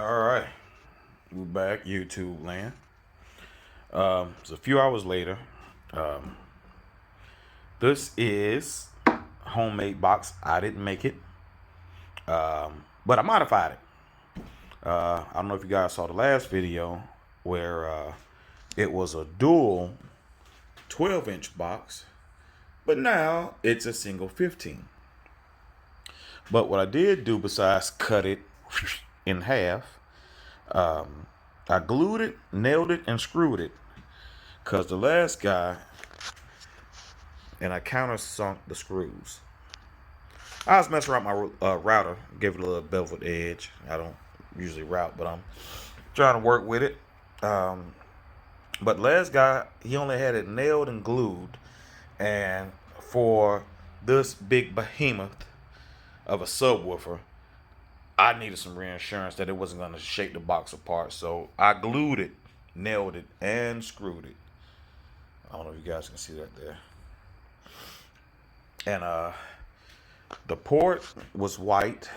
All right, we're back, YouTube land. It's a few hours later. Um, this is homemade box. I didn't make it, but I modified it. I don't know if you guys saw the last video where it was a dual 12-inch box, but now it's a single 15. But what I did do besides cut it in half, I glued it, nailed it, and screwed it. Because the last guy, and I countersunk the screws. I was messing around my router, gave it a little beveled edge. I don't usually route, but I'm trying to work with it. But last guy, he only had it nailed and glued. And for this big behemoth of a subwoofer, I needed some reinsurance that it wasn't going to shake the box apart. So I glued it, nailed it, and screwed it. I don't know if you guys can see that there. And the port was white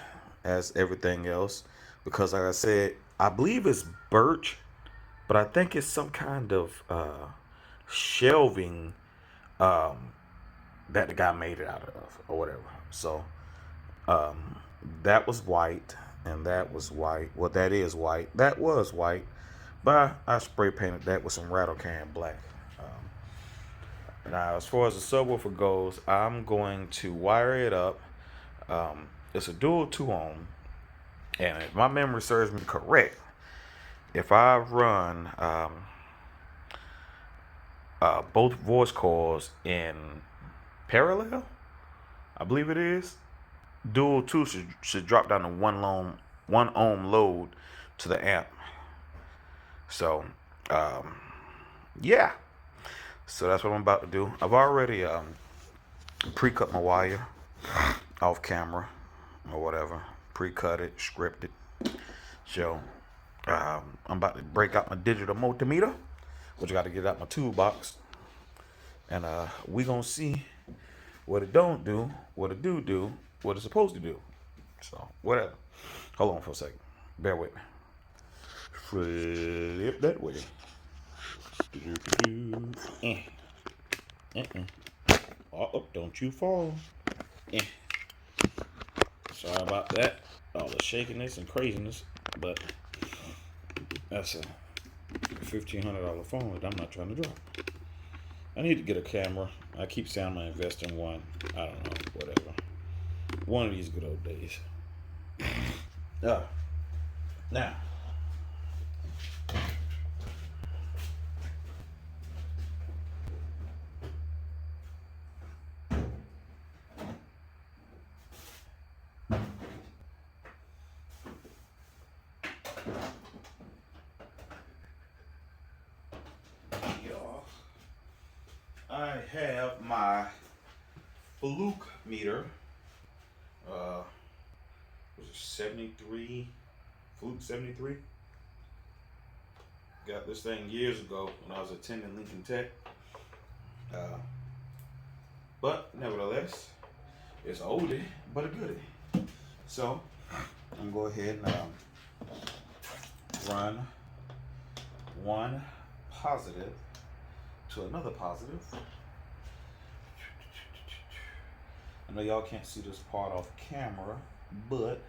as everything else because, like I said, I believe it's birch, but I think it's some kind of shelving that the guy made it out of or whatever. So that was white and that was white. Well, that is white. That was white, but I spray painted that with some rattle can black. Now, as far as the subwoofer goes, I'm going to wire it up. It's a dual 2-ohm, and if my memory serves me correct, if I run both voice coils in parallel, I believe it is, dual 2 should drop down to 1 ohm load to the amp. So, yeah. So that's what I'm about to do. I've already pre-cut my wire off camera or whatever. Pre-cut it, scripted. So I'm about to break out my digital multimeter, which I got to get out my toolbox, and we gonna see what it don't do, what it do, what it's supposed to do. So whatever. Hold on for a second. Bear with me. Flip that way. Oh, don't you fall. Sorry about that. All the shakiness and craziness, but that's a $1,500 phone that I'm not trying to drop. I need to get a camera. I keep saying I'm gonna invest in one. I don't know, whatever. One of these good old days. Now, I have my fluke meter. Was it 73? Fluke 73. Got this thing years ago when I was attending Lincoln Tech. But nevertheless, it's oldie but a goodie. So I'm gonna go ahead and run one positive to another positive. I know y'all can't see this part off camera, but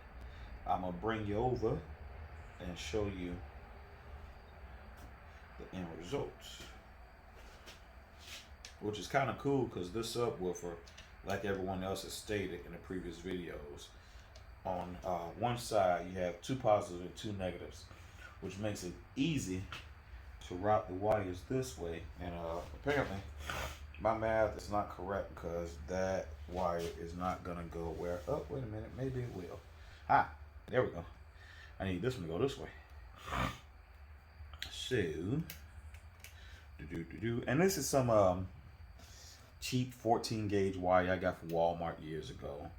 I'm gonna bring you over and show you the end results, which is kind of cool because this subwoofer, like everyone else has stated in the previous videos, on one side you have 2 positives and 2 negatives, which makes it easy to route the wires this way. And apparently my math is not correct because that wire is not gonna go where. Oh, wait a minute, maybe it will. There we go. I need this one to go this way. So and this is some cheap 14 gauge wire I got from Walmart years ago.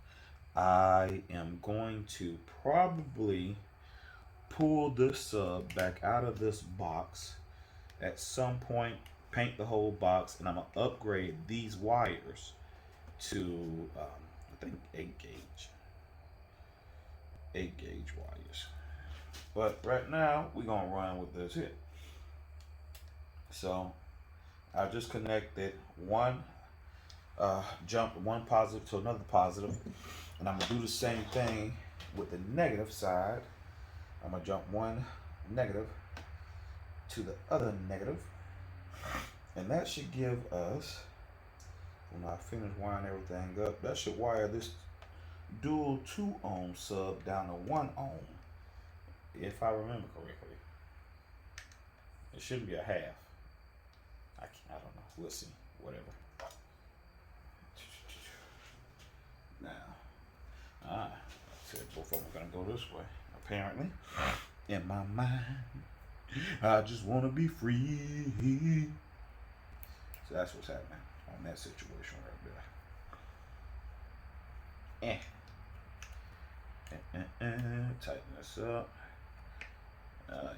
I am going to probably pull this sub back out of this box at some point, paint the whole box, and I'm gonna upgrade these wires to I think 8 gauge wires. But right now, we're going to run with this here. So I just connected one, jumped one positive to another positive, and I'm going to do the same thing with the negative side. I'm going to jump one negative to the other negative, and that should give us, when I finish wiring everything up, that should wire this dual 2 ohm sub down to 1 ohm, if I remember correctly. It shouldn't be a half. I don't know. We'll see. Whatever. Now, said both of them are gonna go this way. Apparently, in my mind, I just want to be free. So that's what's happening on that situation right there. Tighten this up. Yeah,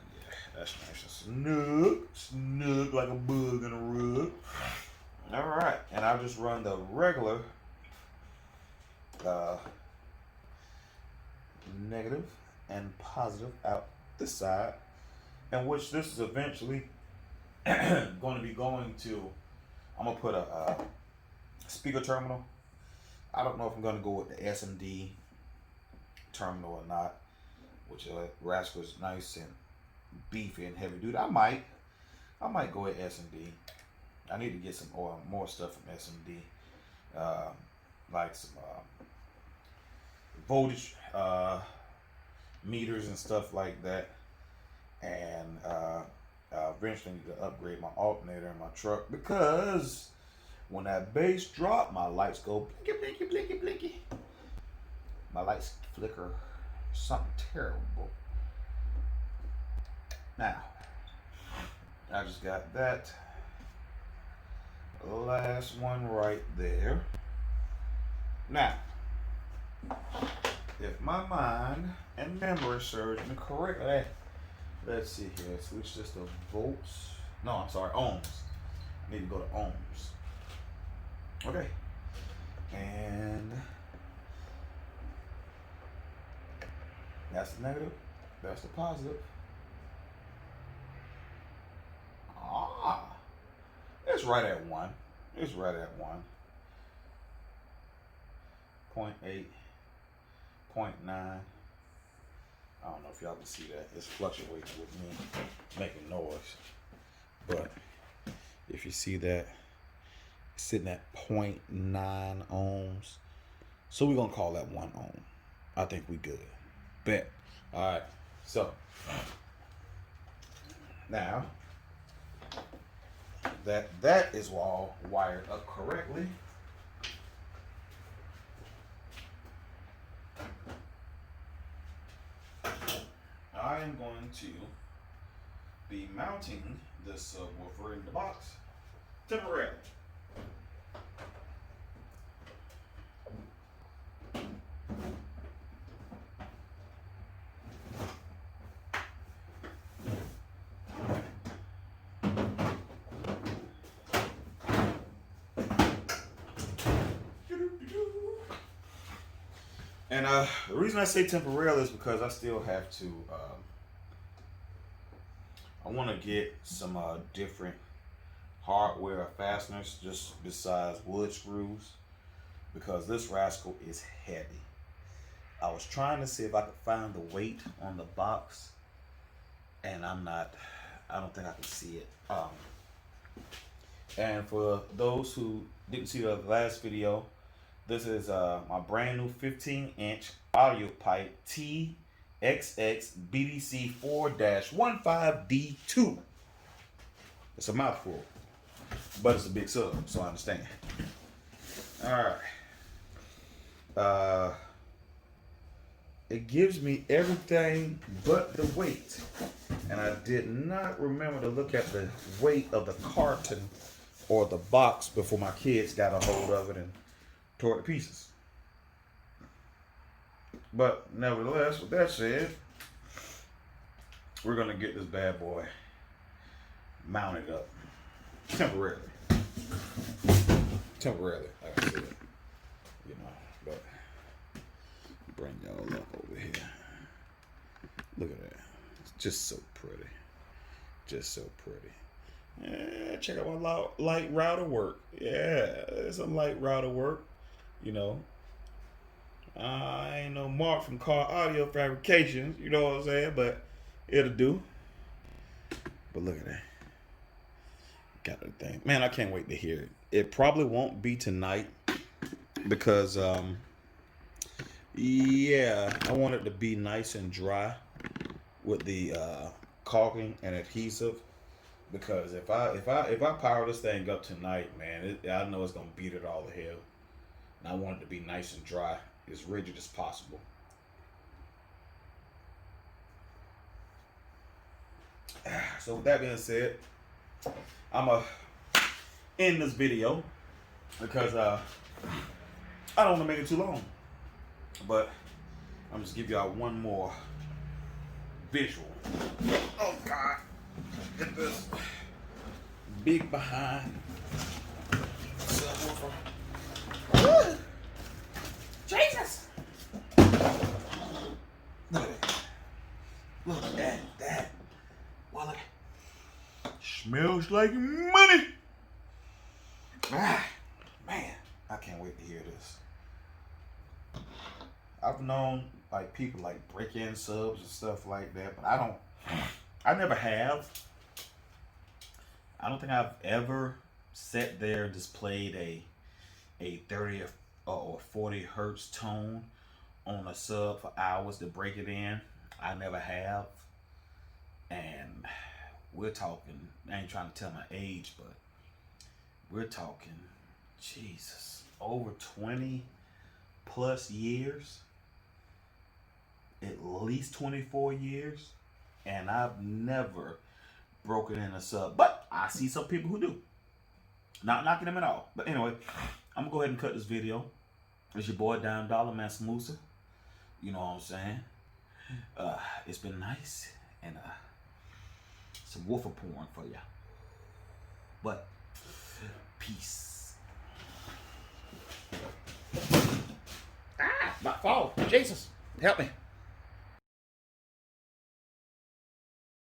that's nice and snug like a bug in a rug. All right, and I'll just run the regular negative and positive out this side, and which this is eventually going to be going to. I'm gonna put a speaker terminal. I don't know if I'm gonna go with the SMD terminal or not, which rascal is nice and beefy and heavy duty. I might go with SMD. I need to get some more stuff from SMD, like some voltage meters and stuff like that, and eventually need to upgrade my alternator in my truck, because when that bass drop, my lights go blinky, blinky, blinky, blinky. My lights flicker something terrible. Now, I just got that last one right there. Now, if my mind and memory serves me correctly, let's see here. Switch this to volts. No, I'm sorry, ohms. I need to go to ohms. Okay. And that's the negative. That's the positive. It's right at 1. It's right at 1. 0.8, 0.9. I don't know if y'all can see that. It's fluctuating with me making noise. But if you see that, it's sitting at 0.9 ohms. So we're going to call that 1 ohm. I think we good. Bet. All right. So now that is all wired up correctly, I am going to be mounting this subwoofer in the box temporarily. And the reason I say temporarily is because I still have to, I want to get some different hardware fasteners just besides wood screws, because this rascal is heavy. I was trying to see if I could find the weight on the box, and I don't think I can see it. And for those who didn't see the last video, this is my brand new 15-inch Audiopipe TXX BDC 4-15D2. It's a mouthful, but it's a big sub, so I understand. All right. It gives me everything but the weight, and I did not remember to look at the weight of the carton or the box before my kids got a hold of it and tore it to pieces. But nevertheless, with that said, we're gonna get this bad boy mounted up temporarily, like I said, you know. But bring y'all up over here. Look at that. Just so pretty. Just so pretty. Yeah, check out my light router work. Yeah, some light router work. You know, I ain't no Mark from Car Audio Fabrications. You know what I'm saying? But it'll do. But look at that. Got the thing. Man, I can't wait to hear it. It probably won't be tonight because yeah, I want it to be nice and dry with the caulking and adhesive, because if I power this thing up tonight, man, I know it's gonna beat it all to hell. And I want it to be nice and dry, as rigid as possible. So with that being said, I'm gonna end this video because I don't want to make it too long. But I'm just give y'all one more visual. Oh God! Get this big behind subwoofer. Jesus! Look at that! Look at that! Well, it smells like money. Ah, man, I can't wait to hear this. I've known like people like break in subs and stuff like that, but I never have. I don't think I've ever sat there and just played a 30 or 40 hertz tone on a sub for hours to break it in. I never have. And we're talking, I ain't trying to tell my age, but we're talking, Jesus, over 20 plus years. At least 24 years, and I've never broken in a sub. But I see some people who do. Not knocking them at all. But anyway, I'm gonna go ahead and cut this video. It's your boy Dime Dollar Man Samoosa. You know what I'm saying? It's been nice, and some woofer porn for ya. But peace. Ah, my fault. Jesus, help me.